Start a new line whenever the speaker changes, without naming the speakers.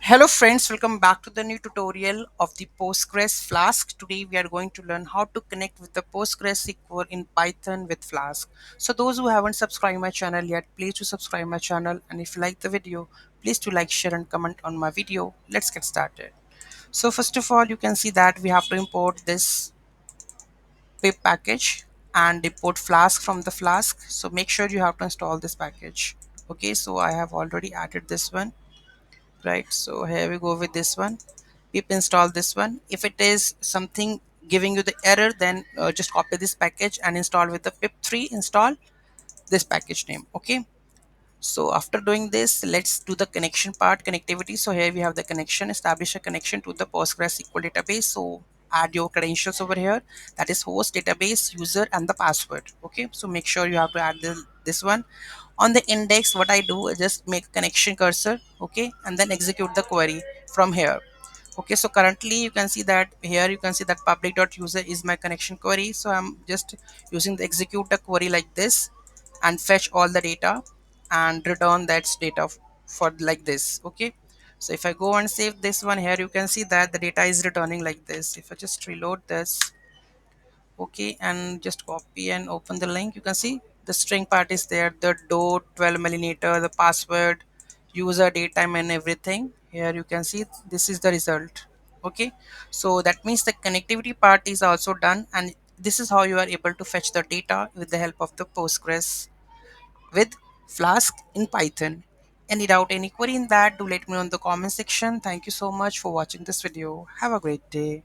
Hello friends, welcome back to the new tutorial of the Postgres Flask. Today we are going to learn how to connect with the PostgreSQL in Python with Flask. So those who haven't subscribed my channel yet, please do subscribe my channel, and if you like the video, please do like, share and comment on my video. Let's get started. So first of all, you can see that we have to import this pip package and import Flask from the Flask. So make sure you have to install this package. Okay, so I have already added this one, right? So here we go with this one. Pip install this one. If it is something giving you the error, then just copy this package and install with the pip3 install this package name. Okay, so after doing this, let's do the connection part, connectivity. So here we have the connection, establish a connection to the PostgreSQL database. So add your credentials over here, that is host, database, user and the password. Okay, so make sure you have to add this one. On the index, what I do is just make connection cursor, okay, and then execute the query from here. Okay, so currently you can see that here you can see that public.user is my connection query. So I'm just using the execute the query like this and fetch all the data and return that data for like this. Okay, so if I go and save this one, here you can see that the data is returning like this. If I just reload this, okay, and just copy and open the link, you can see the string part is there, the dot 12 millimeter, the password, user datetime and everything. Here you can see this is the result. Okay, so that means the connectivity part is also done, and this is how you are able to fetch the data with the help of the Postgres with Flask in Python. Any doubt, any query in that, do let me know in the comment section. Thank you so much for watching this video. Have a great day.